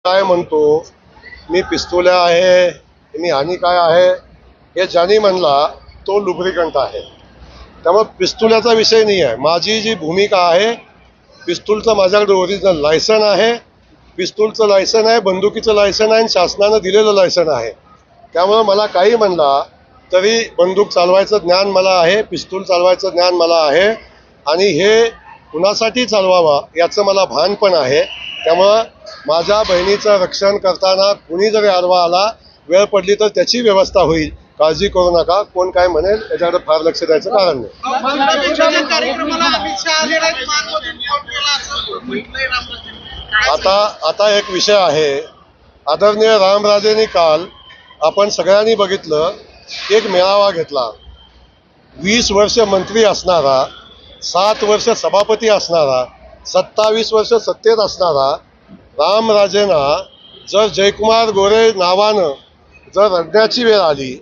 काय म्हणतो मी पिस्तुल्या आहे, मी आणि काय आहे हे ज्यांनी म्हणला तो लुब्रिकंट आहे. त्यामुळे पिस्तुल्याचा विषय नाही आहे. माझी जी भूमिका आहे, पिस्तूलचं माझ्याकडे ओरिजिनल लायसन आहे, पिस्तूलचं लायसन आहे, बंदुकीचं लायसन आहे आणि शासनानं दिलेलं लायसन आहे. त्यामुळे मला काही म्हणला तरी बंदूक चालवायचं ज्ञान मला आहे, पिस्तूल चालवायचं ज्ञान मला आहे आणि हे कुणासाठी चालवावा याचं मला भान पण आहे. त्यामुळं माझ्या बहिणीचं रक्षण करताना कुणी जरी आडवा आला, वेळ पडली तर त्याची व्यवस्था होईल. काळजी करू नका. कोण काय म्हणेल याच्याकडे फार लक्ष द्यायचं कारण नाही. आता एक विषय आहे. आदरणीय रामराजेंनी काल आपण सगळ्यांनी बघितलं एक मेळावा घेतला. 20 वर्ष मंत्री असणारा, 7 वर्ष सभापती असणारा, 27 वर्ष सत्तेत असणारा रामराजेंना जर जयकुमार गोरे नावानं जर रडण्याची वेळ आली,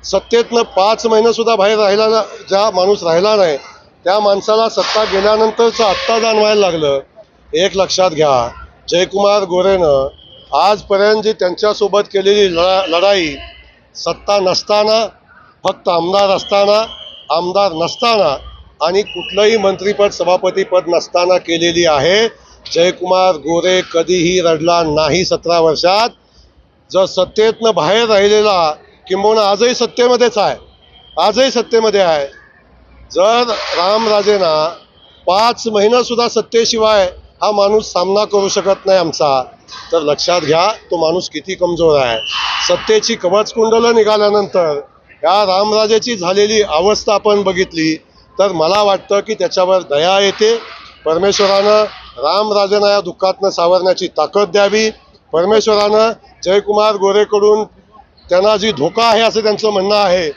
सत्तेतनं 5 महिने सुद्धा बाहेर राहिला ज्या माणूस राहिला नाही, त्या माणसाला सत्ता गेल्यानंतरचं आत्ता जाणवायला लागलं. एक लक्षात घ्या, जयकुमार गोरेनं आजपर्यंत जी त्यांच्यासोबत केलेली लढाई सत्ता नसताना, फक्त आमदार असताना, आमदार नसताना आणि कुठलंही मंत्रीपद सभापतीपद नसताना केलेली आहे. जयकुमार गोरे कधीही रडला नाही 17 वर्षात. जर सत्तेतनं बाहेर राहिलेला, किंबहुना आजही सत्तेमध्येच आहे, आजही सत्तेमध्ये आहे, जर रामराजेंना 5 महिनासुद्धा सत्तेशिवाय हा माणूस सामना करू शकत नाही आमचा, तर लक्षात घ्या तो माणूस किती कमजोर आहे. सत्तेची कवचकुंडलं निघाल्यानंतर या रामराजेची झालेली अवस्था आपण बघितली तर मला वाटतं की त्याच्यावर दया येते. परमेश्वरानं रामराजेंना या दुःखातनं सावरण्याची ताकद द्यावी. परमेश्वरानं जयकुमार गोरेकडून त्यांना जी धोका आहे असं त्यांचं म्हणणं आहे,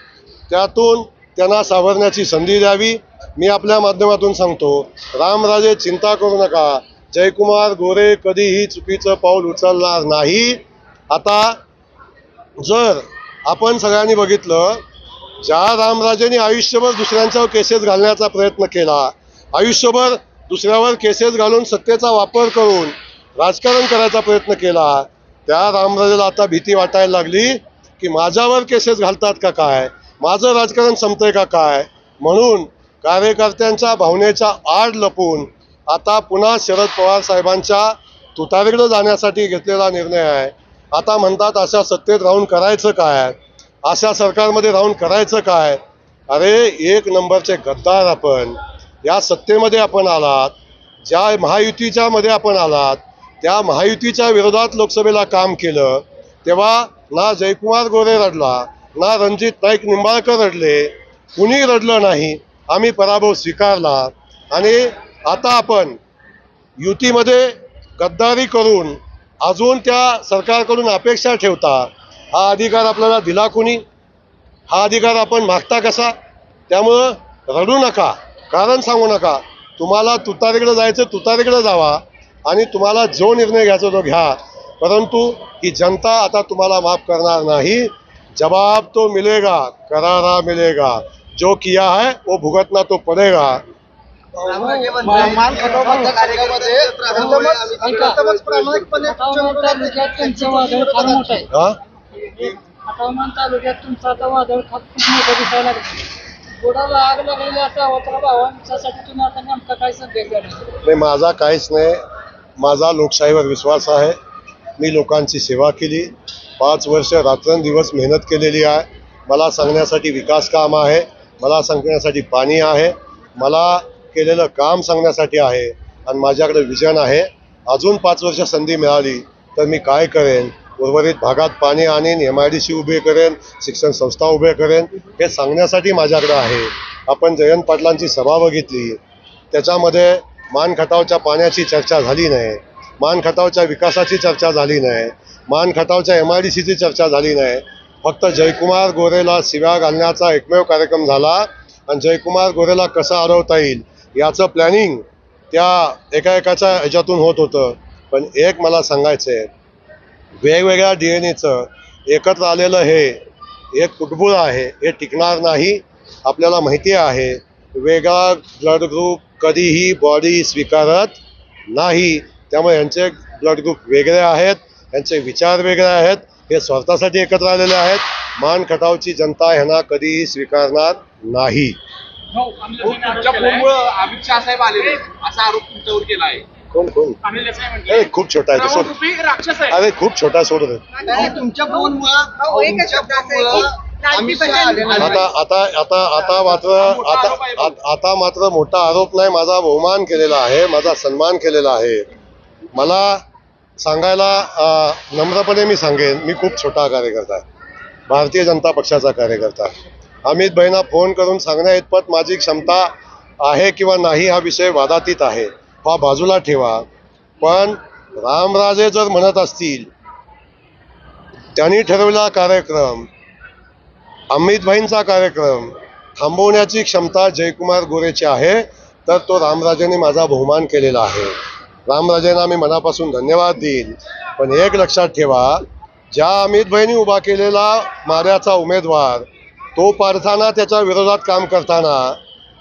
त्यातून त्यांना सावरण्याची संधी द्यावी. मी आपल्या माध्यमातून सांगतो, रामराजे चिंता करू नका, जयकुमार गोरे कधीही चुकीचं पाऊल उचलणार नाही. आता जर आपण सगळ्यांनी बघितलं, ज्या रामराजेंनी आयुष्यभर दुसऱ्यांच्यावर केसेस घालण्याचा प्रयत्न केला, आयुष्यभर दुसऱ्यावर केसेस घालून सत्तेचा वापर करून राजकारण करायचा प्रयत्न केला, त्या रामराजेला आता भीती वाटायला लागली की माझ्यावर केसेस घालतात का काय, माझं राजकारण संपतंय का काय. म्हणून कार्यकर्त्यांच्या भावनेच्या आड लपून आता पुन्हा शरद पवार साहेबांच्या तुतारीकडे जाण्यासाठी घेतलेला निर्णय आहे. आता म्हणतात अशा सत्तेत राहून करायचं काय, अशा सरकारमध्ये राहून करायचं काय. अरे एक नंबरचे गद्दार आपण. या सत्तेमध्ये आपण आलात, ज्या महायुतीच्या मध्ये आपण आलात, त्या महायुतीच्या विरोधात लोकसभेला काम केलं, तेव्हा ना जयकुमार गोरे रडला, ना रणजित नाईक निंबाळकर रडले, कुणी रडलं नाही. आम्ही पराभव स्वीकारला आणि आता आपण युतीमध्ये गद्दारी करून अजून त्या सरकारकडून अपेक्षा ठेवता. हा अधिकार आपल्याला दिला कुणी, हा अधिकार आपण मागता कसा. त्यामुळं रडू नका, कारण सांगू नका. तुम्हाला तुतारीकडे जायचं तुतारीकडे जावा आणि तुम्हाला जो निर्णय घ्यायचा तो घ्या, परंतु ही जनता आता तुम्हाला माफ करणार नाही. जवाब तो मिलेगा, करारा मिलेगा. जो किया है वो भुगतना तो पड़ेगा. नाही, माझा काहीच नाही. माझा लोकशाहीवर विश्वास आहे. मी लोकांची सेवा केली, 5 वर्ष रात्रंदिवस मेहनत केलेली आहे. मला सांगण्यासाठी विकास काम आहे, मला सांगण्यासाठी पाणी आहे, मला केलेलं काम सांगण्यासाठी आहे आणि माझ्याकडे विजन आहे. अजून 5 वर्ष संधी मिळाली तर मी काय करेन, उर्वरित भागात पाणी आणेन, MIDC उभे करेन, शिक्षण संस्था उभे करेन, हे सांगण्यासाठी माझ्याकडे आहे. आपण जयंत पाटलांची सभा बघितली, त्याच्यामध्ये मान खटावच्या पाण्याची चर्चा झाली नाही, मान खटावच्या विकासाची चर्चा झाली नाही, मान खटावच्या MIDCची चर्चा झाली नाही. फक्त जयकुमार गोरेला शिव्या घालण्याचा एकमेव कार्यक्रम झाला आणि जयकुमार गोरेला कसं अडवता येईल याचं प्लॅनिंग त्या एकाच्या ह्याच्यातून होत होतं. पण एक मला सांगायचं आहे, वेगवेगळ्या DNAचं एकत्र आलेलं हे एक कुटुंब आहे, हे टिकणार नाही. आपल्याला माहिती आहे, वेगळा ब्लड ग्रुप कधीही बॉडी स्वीकारत नाही. त्यामुळे यांचे ब्लड ग्रुप वेगळे आहेत. यांचे विचार वेगळे आहेत, हे स्वतःसाठी एकत्र आलेले आहेत. मान खटावची जनता ह्यांना कधीही स्वीकारणार नाही. तुमच्या फोनमुळे अमित शहा साहेब आलेले असा आरोप तुमच्यावर केला आहे. कोण कोण? अरे खूप छोटा आहे तो, सोड. राक्षस आहे. अरे खूप छोटा, सोड रे. तुमच्या फोनमुळे आता मात्र मोठा आरोप नाही, माझा बहुमान केलेला आहे, माझा सन्मान केलेला आहे. मला सांगायला नम्रपणे मी सांगेन, मी खूप छोटा कार्यकर्ता आहे, भारतीय जनता पक्षाचा कार्यकर्ता. अमित भाईंना फोन करून सांगण्या इतपत माझी क्षमता आहे किंवा नाही हा विषय वादातीत आहे, हा बाजूला ठेवा. पण रामराजे जर म्हणत असतील, त्यांनी ठरवलेला कार्यक्रम, अमित भाईंचा कार्यक्रम थांबवण्याची क्षमता जयकुमार गोरेची आहे, तर तो रामराजेंनी माझा बहुमान केलेला आहे. रामराजेंना मी मनापासून धन्यवाद देईन. पण एक लक्षात ठेवा, ज्या अमित भाईंनी उभा केलेला माऱ्याचा उमेदवार तो पार्थाना त्याच्या विरोधात काम करताना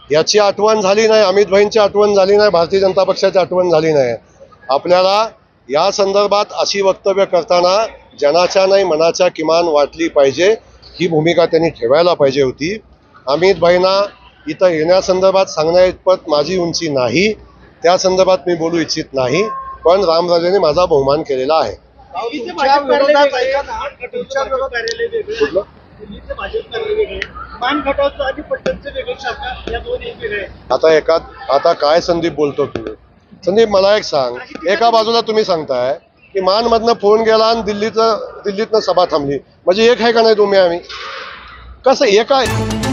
याची आठवण झाली नाही, अमित भाईंची आठवण झाली नाही, भारतीय जनता पक्षाची आठवण झाली नाही. आपल्याला या संदर्भात अशी वक्तव्य करताना जनाच्या नाही मनाच्या किमान वाटली पाहिजे, ही भूमिका त्यांनी ठेवायला पाहिजे होती. अमित भाईंना इथं येण्यासंदर्भात सांगण्या इतपत माझी उंची नाही, त्या संदर्भात मी बोलू इच्छित नाही. पण रामराजेने माझा बहुमान केलेला आहे. आता काय संदीप बोलतो तू? संदीप मला एक सांग, एका बाजूला तुम्ही सांगताय की मानमधनं फोन गेला आणि दिल्लीतनं सभा थांबली, म्हणजे एक आहे का नाही तुम्ही? आम्ही कसं एक आहे?